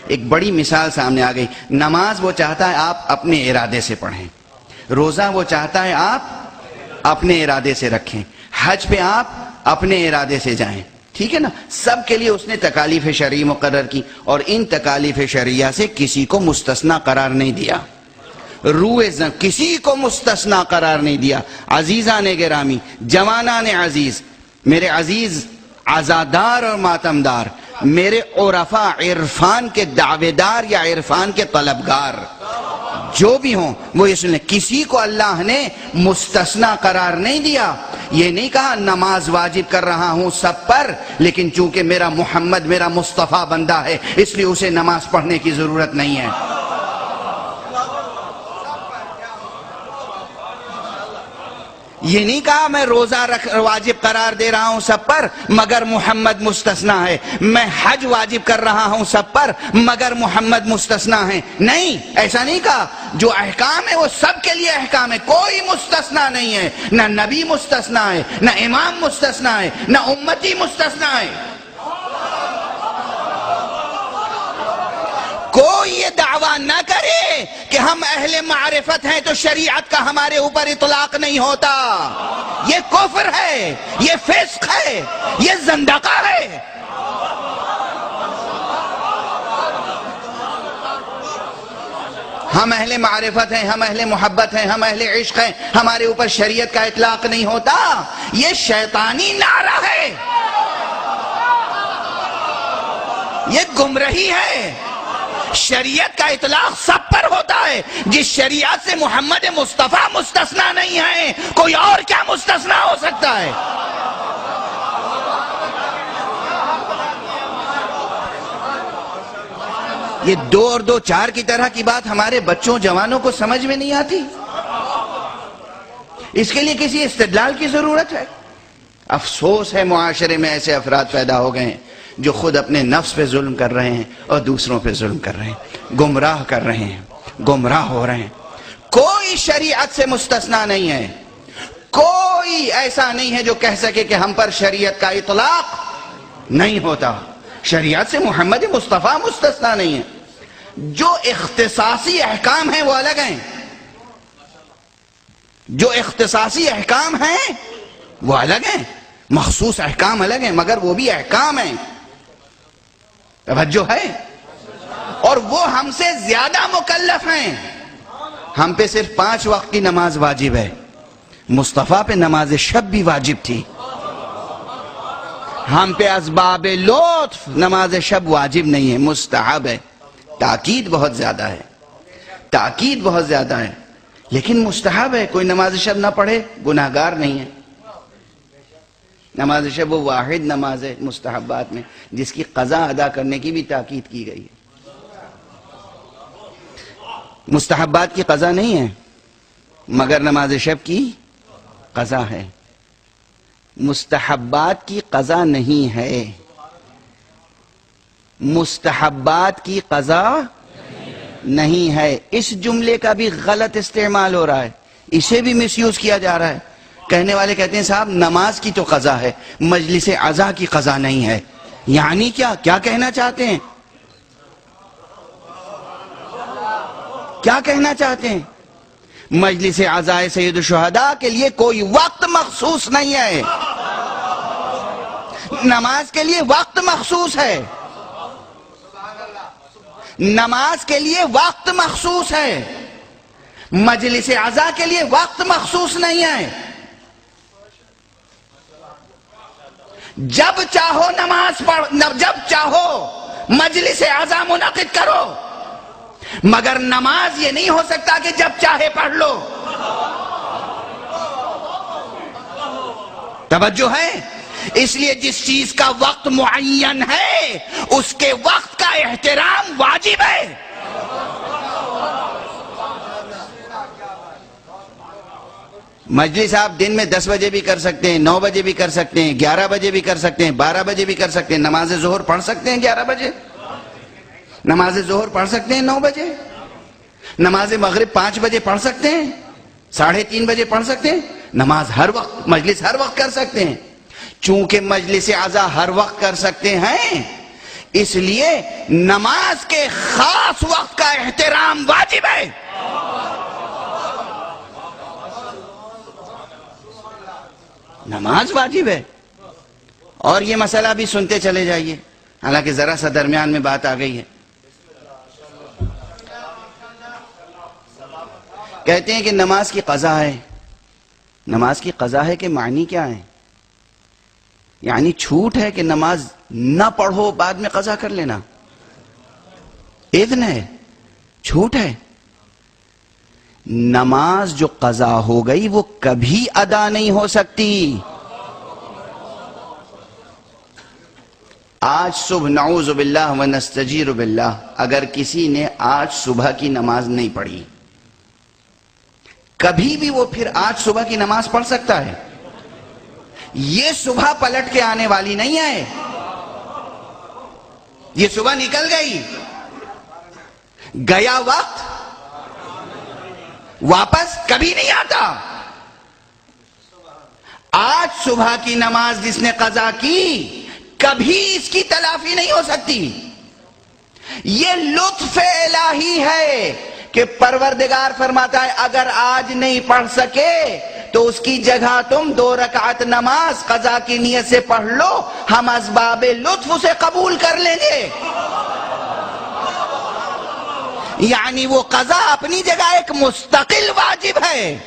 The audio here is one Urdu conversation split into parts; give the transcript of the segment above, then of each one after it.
ایک بڑی مثال سامنے آ گئی. نماز وہ چاہتا ہے آپ اپنے ارادے سے پڑھیں, روزہ وہ چاہتا ہے آپ اپنے ارادے سے رکھیں, حج پہ آپ اپنے ارادے سے جائیں. ٹھیک ہے نا, سب کے لیے اس نے تکالیف شرعی مقرر کی, اور ان تکالیف شرعیہ سے کسی کو مستثنا قرار نہیں دیا, کسی کو مستثنا قرار نہیں دیا. عزیزان گرامی, جوانان عزیز, میرے عزیز عزادار اور ماتمدار, میرے عرفاء عرفان کے دعوے دار یا عرفان کے طلبگار جو بھی ہوں, وہ اس نے کسی کو اللہ نے مستثنا قرار نہیں دیا. یہ نہیں کہا نماز واجب کر رہا ہوں سب پر, لیکن چونکہ میرا محمد میرا مصطفیٰ بندہ ہے اس لیے اسے نماز پڑھنے کی ضرورت نہیں ہے. یہ نہیں کہا میں روزہ واجب قرار دے رہا ہوں سب پر مگر محمد مستثنا ہے, میں حج واجب کر رہا ہوں سب پر مگر محمد مستثنا ہے. نہیں, ایسا نہیں کہا. جو احکام ہے وہ سب کے لیے احکام ہے, کوئی مستثنا نہیں ہے. نہ نبی مستثنا ہے, نہ امام مستثنا ہے, نہ امتی مستثنا ہے. کوئی یہ دعویٰ نہ کرے کہ ہم اہل معرفت ہیں تو شریعت کا ہمارے اوپر اطلاق نہیں ہوتا. یہ کفر ہے, یہ فسق ہے, یہ زندقہ ہے. ہم اہل معرفت ہیں, ہم اہل محبت ہیں, ہم اہل عشق ہیں, ہمارے اوپر شریعت کا اطلاق نہیں ہوتا. یہ شیطانی نعرہ ہے, یہ گمراہی ہے. شریعت کا اطلاق سب پر ہوتا ہے. جس شریعت سے محمد مصطفیٰ مستثنا نہیں ہے, کوئی اور کیا مستثنا ہو سکتا ہے؟ یہ 2 اور 2 4 کی طرح کی بات ہمارے بچوں جوانوں کو سمجھ میں نہیں آتی. اس کے لیے کسی استدلال کی ضرورت ہے. افسوس ہے معاشرے میں ایسے افراد پیدا ہو گئے ہیں جو خود اپنے نفس پہ ظلم کر رہے ہیں اور دوسروں پہ ظلم کر رہے ہیں, گمراہ کر رہے ہیں, گمراہ ہو رہے ہیں. کوئی شریعت سے مستثنا نہیں ہے, کوئی ایسا نہیں ہے جو کہہ سکے کہ ہم پر شریعت کا اطلاق نہیں ہوتا. شریعت سے محمد مصطفیٰ مستثنا نہیں ہے. جو اختصاصی احکام ہیں وہ الگ ہیں, جو اختصاصی احکام ہیں وہ الگ ہیں, مخصوص احکام الگ ہیں, مگر وہ بھی احکام ہیں. توجہ ہے؟ اور وہ ہم سے زیادہ مکلف ہیں. ہم پہ صرف 5 وقت کی نماز واجب ہے, مصطفیٰ پہ نماز شب بھی واجب تھی. ہم پہ اسباب لطف نماز شب واجب نہیں ہے, مستحب ہے. تاکید بہت زیادہ ہے, تاکید بہت زیادہ ہے, لیکن مستحب ہے. کوئی نماز شب نہ پڑھے گناہگار نہیں ہے. نماز شب وہ واحد نماز ہے مستحبات میں جس کی قضا ادا کرنے کی بھی تاکید کی گئی ہے. مستحبات کی قضا نہیں ہے مگر نماز شب کی قضا ہے. مستحبات کی قضا نہیں ہے, مستحبات کی قضا نہیں ہے. اس جملے کا بھی غلط استعمال ہو رہا ہے, اسے بھی مس یوز کیا جا رہا ہے. کہنے والے کہتے ہیں صاحب نماز کی تو قضا ہے, مجلس عزا کی قضا نہیں ہے. یعنی کیا کہنا چاہتے ہیں؟ کیا کہنا چاہتے ہیں؟ مجلس عزائے سید الشہداء کے لیے کوئی وقت مخصوص نہیں ہے, نماز کے لیے وقت مخصوص ہے. نماز کے لیے وقت مخصوص ہے, مجلس عزا کے لیے وقت مخصوص نہیں ہے. جب چاہو نماز پڑھ, جب چاہو مجلس عزا منعقد کرو, مگر نماز یہ نہیں ہو سکتا کہ جب چاہے پڑھ لو. توجہ ہے؟ اس لیے جس چیز کا وقت معین ہے اس کے وقت کا احترام واجب ہے. مجلس آپ دن میں 10 بجے بھی کر سکتے ہیں, 9 بجے بھی کر سکتے ہیں, 11 بجے بھی کر سکتے ہیں, 12 بجے بھی کر سکتے ہیں. نماز ظہر پڑھ سکتے ہیں 11 بجے, نماز ظہر پڑھ سکتے ہیں 9 بجے, نماز مغرب 5 بجے پڑھ سکتے ہیں, 3:30 بجے پڑھ سکتے ہیں. نماز ہر وقت, مجلس ہر وقت کر سکتے ہیں. چونکہ مجلس عزا ہر وقت کر سکتے ہیں اس لیے نماز کے خاص وقت کا احترام واجب ہے. نماز واجب ہے. اور یہ مسئلہ بھی سنتے چلے جائیے، حالانکہ ذرا سا درمیان میں بات آ گئی ہے. کہتے ہیں کہ نماز کی قضا ہے. نماز کی قضا ہے کہ معنی کیا ہے؟ یعنی چھوٹ ہے کہ نماز نہ پڑھو بعد میں قضا کر لینا؟ اذن ہے، چھوٹ ہے. نماز جو قضا ہو گئی وہ کبھی ادا نہیں ہو سکتی. آج صبح نعوذ باللہ ونستجیر باللہ اگر کسی نے آج صبح کی نماز نہیں پڑھی، کبھی بھی وہ پھر آج صبح کی نماز پڑھ سکتا ہے؟ یہ صبح پلٹ کے آنے والی نہیں ہے. یہ صبح نکل گئی، گیا وقت واپس کبھی نہیں آتا. آج صبح کی نماز جس نے قضا کی کبھی اس کی تلافی نہیں ہو سکتی. یہ لطف الہی ہے کہ پروردگار فرماتا ہے اگر آج نہیں پڑھ سکے تو اس کی جگہ تم 2 رکعت نماز قضا کی نیت سے پڑھ لو، ہم اسباب لطف اسے قبول کر لیں گے. یعنی وہ قضا اپنی جگہ ایک مستقل واجب ہے،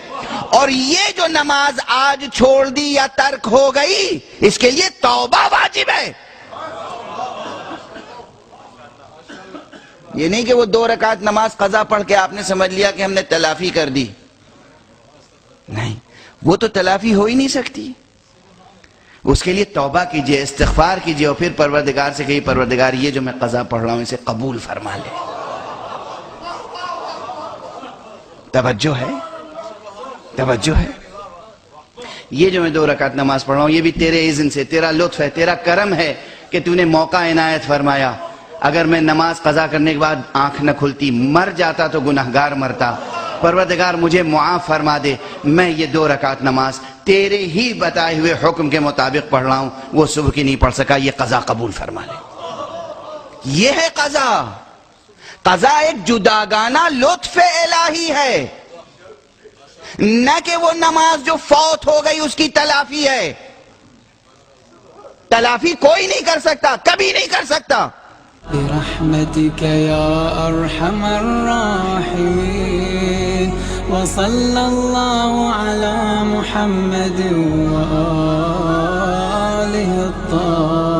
اور یہ جو نماز آج چھوڑ دی یا ترک ہو گئی اس کے لیے توبہ واجب ہے. یہ نہیں کہ وہ 2 رکعت نماز قضا پڑھ کے آپ نے سمجھ لیا کہ ہم نے تلافی کر دی. نہیں، وہ تو تلافی ہو ہی نہیں سکتی. اس کے لیے توبہ کیجئے، استغفار کیجئے، اور پھر پروردگار سے کہیے پروردگار یہ جو میں قضا پڑھ رہا ہوں اسے قبول فرما لے. توجہ ہے، توجہ ہے. یہ جو میں 2 رکعت نماز پڑھ رہا ہوں یہ بھی تیرے اذن سے، تیرا لطف ہے، تیرا کرم ہے کہ تو نے موقع عنایت فرمایا. اگر میں نماز قضا کرنے کے بعد آنکھ نہ کھلتی مر جاتا تو گناہگار مرتا. پروردگار مجھے معاف فرما دے، میں یہ 2 رکعت نماز تیرے ہی بتائے ہوئے حکم کے مطابق پڑھ رہا ہوں، وہ صبح کی نہیں پڑھ سکا، یہ قضا قبول فرما لے. یہ ہے قضا. قضا ایک جداگانہ لطف الہی ہے، نہ کہ وہ نماز جو فوت ہو گئی اس کی تلافی ہے. تلافی کوئی نہیں کر سکتا، کبھی نہیں کر سکتا. برحمتك يا أرحم الراحمين وصلى الله على محمد وآله الطاهرين.